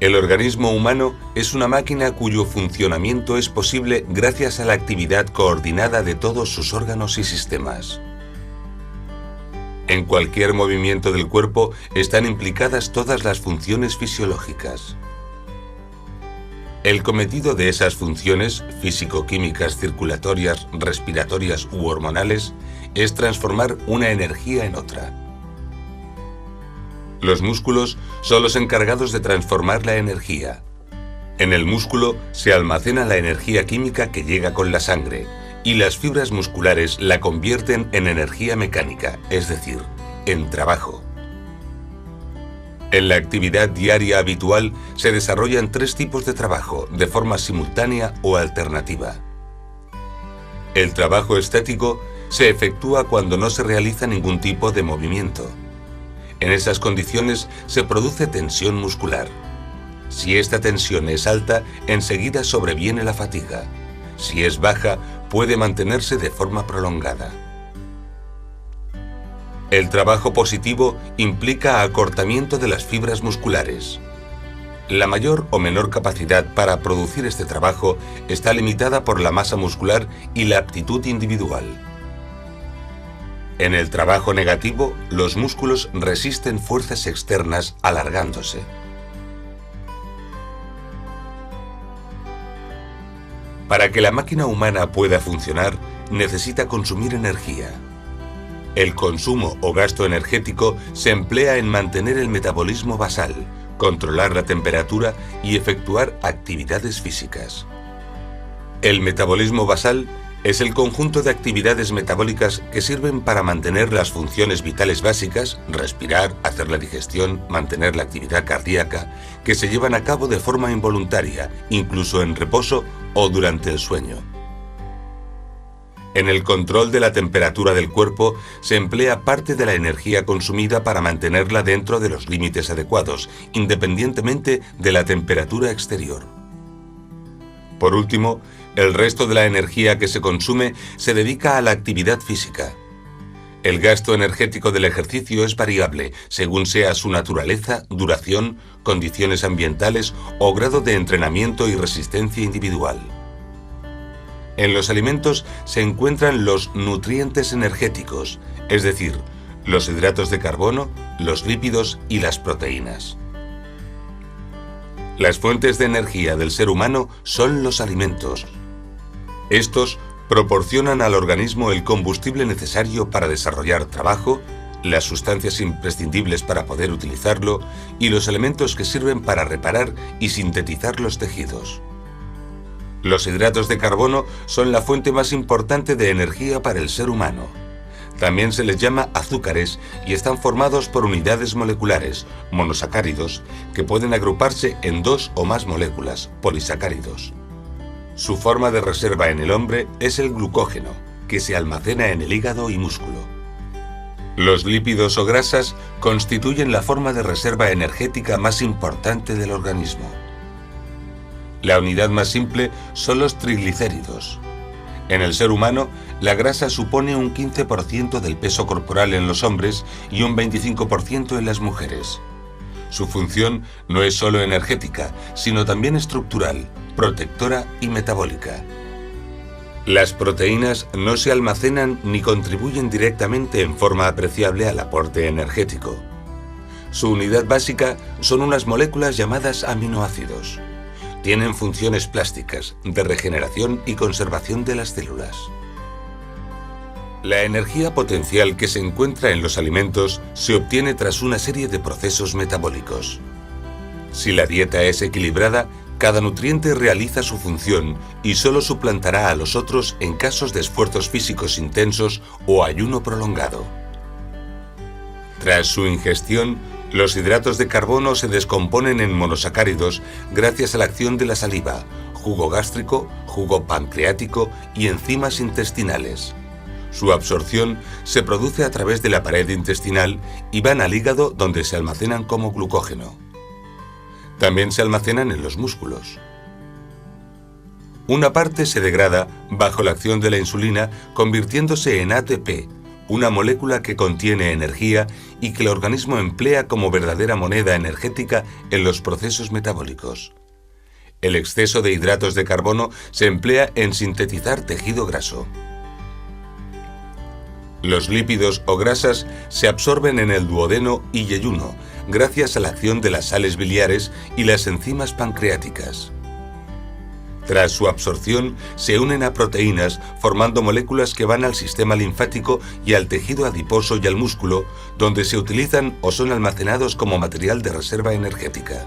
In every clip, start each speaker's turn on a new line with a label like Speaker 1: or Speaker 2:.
Speaker 1: El organismo humano es una máquina cuyo funcionamiento es posible gracias a la actividad coordinada de todos sus órganos y sistemas. En cualquier movimiento del cuerpo están implicadas todas las funciones fisiológicas. El cometido de esas funciones, físico-químicas, circulatorias, respiratorias u hormonales, es transformar una energía en otra. Los músculos son los encargados de transformar la energía. En el músculo se almacena la energía química que llega con la sangre, y las fibras musculares la convierten en energía mecánica, es decir, en trabajo. En la actividad diaria habitual se desarrollan tres tipos de trabajo, de forma simultánea o alternativa. El trabajo estático se efectúa cuando no se realiza ningún tipo de movimiento. En esas condiciones se produce tensión muscular. Si esta tensión es alta, enseguida sobreviene la fatiga. Si es baja, puede mantenerse de forma prolongada. El trabajo positivo implica acortamiento de las fibras musculares. La mayor o menor capacidad para producir este trabajo está limitada por la masa muscular y la aptitud individual. En el trabajo negativo, los músculos resisten fuerzas externas alargándose. Para que la máquina humana pueda funcionar, necesita consumir energía. El consumo o gasto energético se emplea en mantener el metabolismo basal, controlar la temperatura y efectuar actividades físicas. El metabolismo basal es el conjunto de actividades metabólicas que sirven para mantener las funciones vitales básicas, respirar, hacer la digestión, mantener la actividad cardíaca, que se llevan a cabo de forma involuntaria, incluso en reposo o durante el sueño. En el control de la temperatura del cuerpo se emplea parte de la energía consumida para mantenerla dentro de los límites adecuados, independientemente de la temperatura exterior. Por último, el resto de la energía que se consume se dedica a la actividad física. El gasto energético del ejercicio es variable según sea su naturaleza, duración, condiciones ambientales o grado de entrenamiento y resistencia individual. En los alimentos se encuentran los nutrientes energéticos, es decir, los hidratos de carbono, los lípidos y las proteínas. Las fuentes de energía del ser humano son los alimentos. Estos proporcionan al organismo el combustible necesario para desarrollar trabajo, las sustancias imprescindibles para poder utilizarlo y los elementos que sirven para reparar y sintetizar los tejidos. Los hidratos de carbono son la fuente más importante de energía para el ser humano. También se les llama azúcares y están formados por unidades moleculares, monosacáridos, que pueden agruparse en dos o más moléculas, polisacáridos. Su forma de reserva en el hombre es el glucógeno, que se almacena en el hígado y músculo. Los lípidos o grasas constituyen la forma de reserva energética más importante del organismo. La unidad más simple son los triglicéridos. En el ser humano, la grasa supone un 15% del peso corporal en los hombres y un 25% en las mujeres. Su función no es solo energética, sino también estructural, protectora y metabólica. Las proteínas no se almacenan ni contribuyen directamente en forma apreciable al aporte energético. Su unidad básica son unas moléculas llamadas aminoácidos. Tienen funciones plásticas, de regeneración y conservación de las células. La energía potencial que se encuentra en los alimentos se obtiene tras una serie de procesos metabólicos. Si la dieta es equilibrada, cada nutriente realiza su función y solo suplantará a los otros en casos de esfuerzos físicos intensos o ayuno prolongado. Tras su ingestión, los hidratos de carbono se descomponen en monosacáridos gracias a la acción de la saliva, jugo gástrico, jugo pancreático y enzimas intestinales. Su absorción se produce a través de la pared intestinal y van al hígado, donde se almacenan como glucógeno. También se almacenan en los músculos. Una parte se degrada bajo la acción de la insulina, convirtiéndose en ATP, una molécula que contiene energía y que el organismo emplea como verdadera moneda energética en los procesos metabólicos. El exceso de hidratos de carbono se emplea en sintetizar tejido graso. Los lípidos o grasas se absorben en el duodeno y yeyuno gracias a la acción de las sales biliares y las enzimas pancreáticas. Tras su absorción, se unen a proteínas formando moléculas que van al sistema linfático y al tejido adiposo y al músculo, donde se utilizan o son almacenados como material de reserva energética.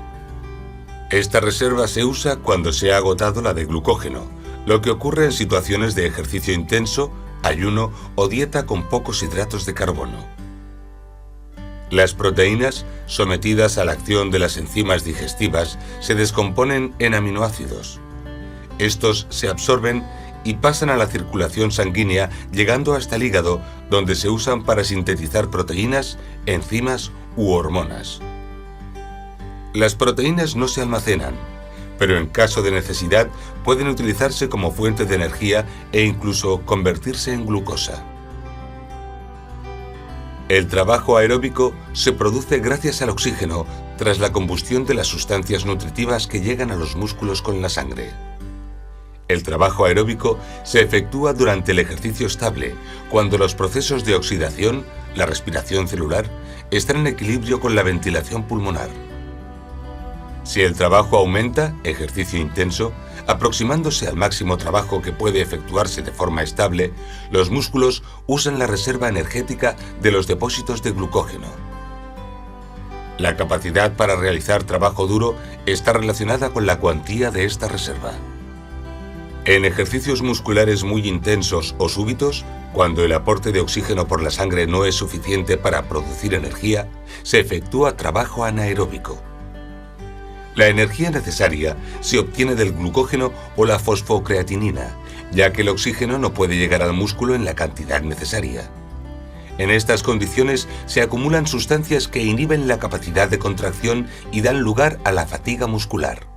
Speaker 1: Esta reserva se usa cuando se ha agotado la de glucógeno, lo que ocurre en situaciones de ejercicio intenso, ayuno o dieta con pocos hidratos de carbono. Las proteínas, sometidas a la acción de las enzimas digestivas, se descomponen en aminoácidos. Estos se absorben y pasan a la circulación sanguínea, llegando hasta el hígado, donde se usan para sintetizar proteínas, enzimas u hormonas. Las proteínas no se almacenan, pero en caso de necesidad pueden utilizarse como fuente de energía e incluso convertirse en glucosa. El trabajo aeróbico se produce gracias al oxígeno tras la combustión de las sustancias nutritivas que llegan a los músculos con la sangre. El trabajo aeróbico se efectúa durante el ejercicio estable, cuando los procesos de oxidación, la respiración celular, están en equilibrio con la ventilación pulmonar. Si el trabajo aumenta, ejercicio intenso, aproximándose al máximo trabajo que puede efectuarse de forma estable, los músculos usan la reserva energética de los depósitos de glucógeno. La capacidad para realizar trabajo duro está relacionada con la cuantía de esta reserva. En ejercicios musculares muy intensos o súbitos, cuando el aporte de oxígeno por la sangre no es suficiente para producir energía, se efectúa trabajo anaeróbico. La energía necesaria se obtiene del glucógeno o la fosfocreatinina, ya que el oxígeno no puede llegar al músculo en la cantidad necesaria. En estas condiciones se acumulan sustancias que inhiben la capacidad de contracción y dan lugar a la fatiga muscular.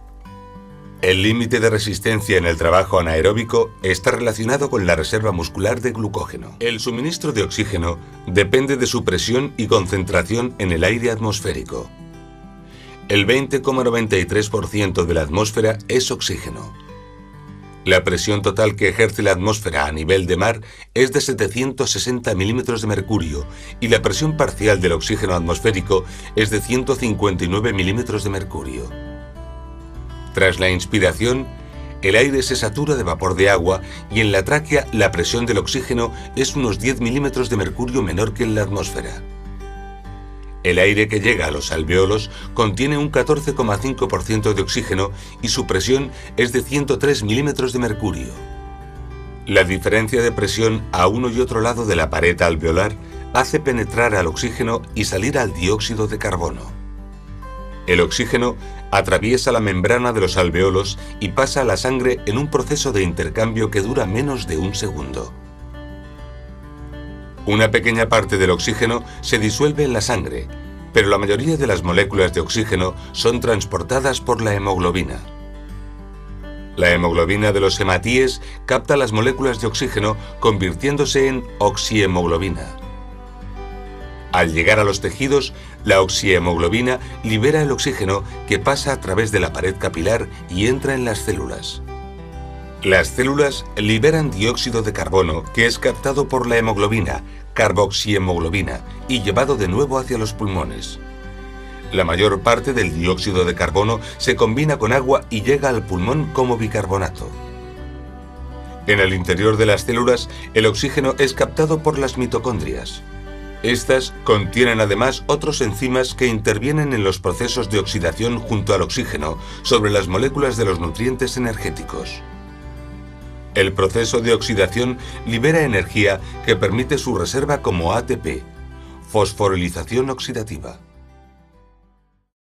Speaker 1: El límite de resistencia en el trabajo anaeróbico está relacionado con la reserva muscular de glucógeno. El suministro de oxígeno depende de su presión y concentración en el aire atmosférico. El 20,93% de la atmósfera es oxígeno. La presión total que ejerce la atmósfera a nivel de mar es de 760 milímetros de mercurio y la presión parcial del oxígeno atmosférico es de 159 milímetros de mercurio. Tras la inspiración, el aire se satura de vapor de agua y en la tráquea la presión del oxígeno es unos 10 milímetros de mercurio menor que en la atmósfera. El aire que llega a los alvéolos contiene un 14,5% de oxígeno y su presión es de 103 milímetros de mercurio. La diferencia de presión a uno y otro lado de la pared alveolar hace penetrar al oxígeno y salir al dióxido de carbono. El oxígeno atraviesa la membrana de los alvéolos y pasa a la sangre en un proceso de intercambio que dura menos de un segundo. Una pequeña parte del oxígeno se disuelve en la sangre, pero la mayoría de las moléculas de oxígeno son transportadas por la hemoglobina. La hemoglobina de los hematíes capta las moléculas de oxígeno convirtiéndose en oxihemoglobina. Al llegar a los tejidos, la oxihemoglobina libera el oxígeno que pasa a través de la pared capilar y entra en las células. Las células liberan dióxido de carbono que es captado por la hemoglobina, carboxihemoglobina, y llevado de nuevo hacia los pulmones. La mayor parte del dióxido de carbono se combina con agua y llega al pulmón como bicarbonato. En el interior de las células, el oxígeno es captado por las mitocondrias. Estas contienen además otros enzimas que intervienen en los procesos de oxidación junto al oxígeno sobre las moléculas de los nutrientes energéticos. El proceso de oxidación libera energía que permite su reserva como ATP, fosforilización oxidativa.